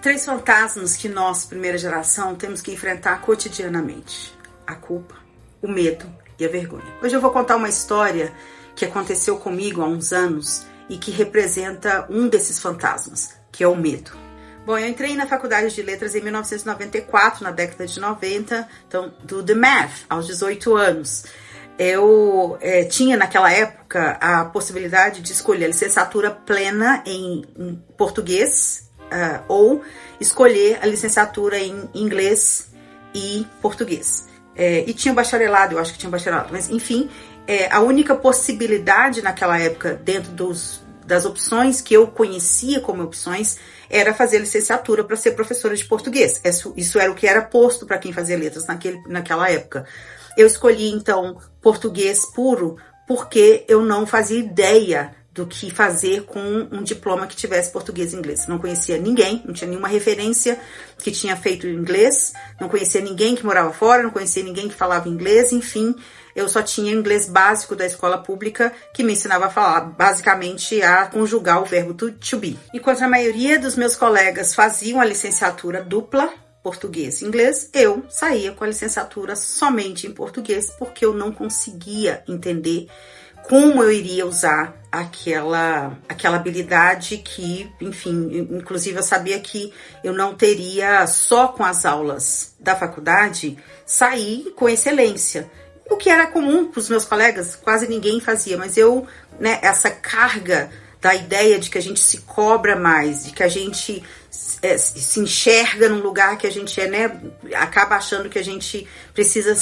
3 fantasmas que nós, primeira geração, temos que enfrentar cotidianamente: a culpa, o medo e a vergonha. Hoje eu vou contar uma história que aconteceu comigo há uns anos e que representa um desses fantasmas, que é o medo. Bom, eu entrei na faculdade de letras em 1994, na década de 90, então do The Math, aos 18 anos. Eu tinha naquela época a possibilidade de escolher a licenciatura plena em português ou escolher a licenciatura em inglês e português. E tinha o bacharelado, eu acho que tinha bacharelado, mas enfim, a única possibilidade naquela época, dentro das opções que eu conhecia como opções, era fazer licenciatura para ser professora de português. Isso era o que era posto para quem fazia letras naquela época. Eu escolhi, então, português puro, porque eu não fazia ideia do que fazer com um diploma que tivesse português e inglês. Não conhecia ninguém, não tinha nenhuma referência que tinha feito inglês, não conhecia ninguém que morava fora, não conhecia ninguém que falava inglês, enfim, eu só tinha inglês básico da escola pública que me ensinava a falar, basicamente, a conjugar o verbo to be. Enquanto a maioria dos meus colegas faziam a licenciatura dupla, português e inglês, eu saía com a licenciatura somente em português, porque eu não conseguia entender como eu iria usar aquela habilidade que, enfim, inclusive eu sabia que eu não teria só com as aulas da faculdade sair com excelência. O que era comum para os meus colegas, quase ninguém fazia, mas eu, essa carga da ideia de que a gente se cobra mais, de que a gente se enxerga num lugar que a gente acaba achando que a gente precisa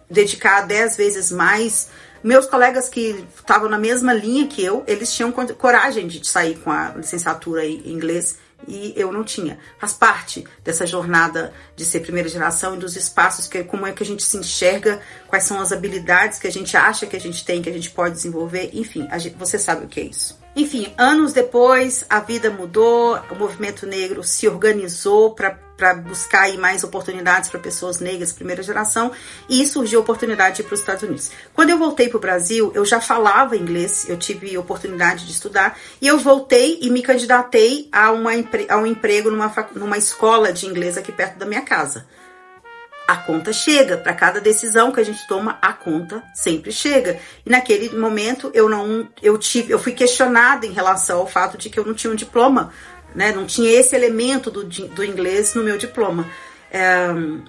dedicar 10 vezes mais. Meus colegas que estavam na mesma linha que eu, eles tinham coragem de sair com a licenciatura em inglês e eu não tinha. Faz parte dessa jornada de ser primeira geração e dos espaços, como é que a gente se enxerga, quais são as habilidades que a gente acha que a gente tem, que a gente pode desenvolver, enfim, você sabe o que é isso. Enfim, anos depois, a vida mudou, o movimento negro se organizou para buscar aí mais oportunidades para pessoas negras, primeira geração, e surgiu a oportunidade de ir para os Estados Unidos. Quando eu voltei para o Brasil, eu já falava inglês, eu tive oportunidade de estudar, e eu voltei e me candidatei a um emprego numa escola de inglês aqui perto da minha casa. A conta chega, para cada decisão que a gente toma, a conta sempre chega. E naquele momento eu fui questionada em relação ao fato de que eu não tinha um diploma, não tinha esse elemento do inglês no meu diploma.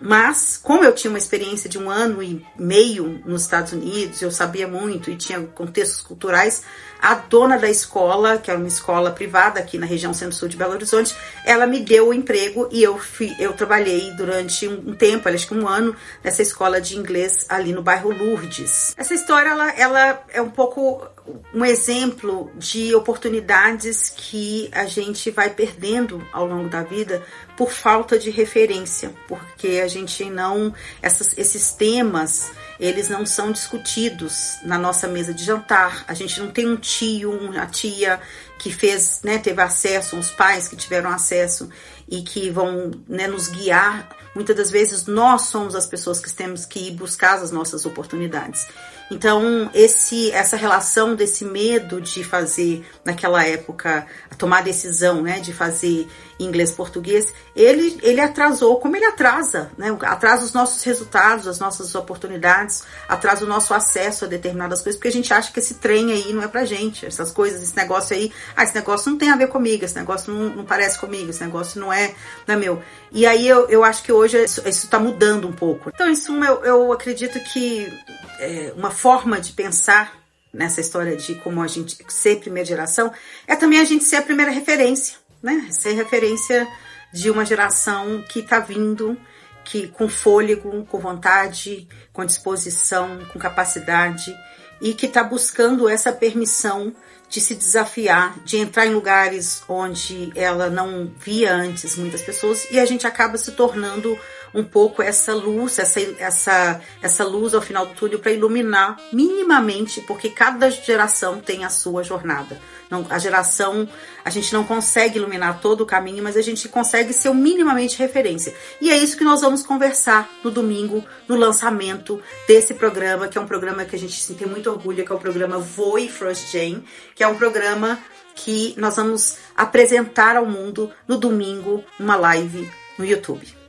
Mas, como eu tinha uma experiência de 1 ano e meio nos Estados Unidos, eu sabia muito e tinha contextos culturais, a dona da escola, que era uma escola privada aqui na região centro-sul de Belo Horizonte, ela me deu o emprego e eu trabalhei durante um tempo, acho que 1 ano, nessa escola de inglês ali no bairro Lourdes. Essa história, ela é um pouco um exemplo de oportunidades que a gente vai perdendo ao longo da vida por falta de referência, porque a gente esses temas, eles não são discutidos na nossa mesa de jantar. A gente não tem um tio, uma tia que teve acesso, uns pais que tiveram acesso e que vão nos guiar. Muitas das vezes nós somos as pessoas que temos que ir buscar as nossas oportunidades. Então, essa relação desse medo de fazer, naquela época, tomar a decisão, de fazer inglês-português, ele atrasou, como ele atrasa, atrasa os nossos resultados, as nossas oportunidades, atrasa o nosso acesso a determinadas coisas, porque a gente acha que esse trem aí não é pra gente, essas coisas, esse negócio aí, esse negócio não tem a ver comigo, esse negócio não parece comigo, esse negócio não é meu. E aí eu acho que hoje isso tá mudando um pouco. Então, em suma, eu acredito que uma forma de pensar nessa história de como a gente ser primeira geração é também a gente ser a primeira referência, ser referência de uma geração que está vindo, que com fôlego, com vontade, com disposição, com capacidade e que está buscando essa permissão de se desafiar, de entrar em lugares onde ela não via antes muitas pessoas, e a gente acaba se tornando um pouco essa luz, essa luz ao final do túnel para iluminar minimamente, porque cada geração tem a sua jornada. A gente não consegue iluminar todo o caminho, mas a gente consegue ser minimamente referência. E é isso que nós vamos conversar no domingo, no lançamento desse programa, que é um programa que a gente tem muito orgulho, que é o programa Voe First Gen, que é um programa que nós vamos apresentar ao mundo no domingo, uma live no YouTube.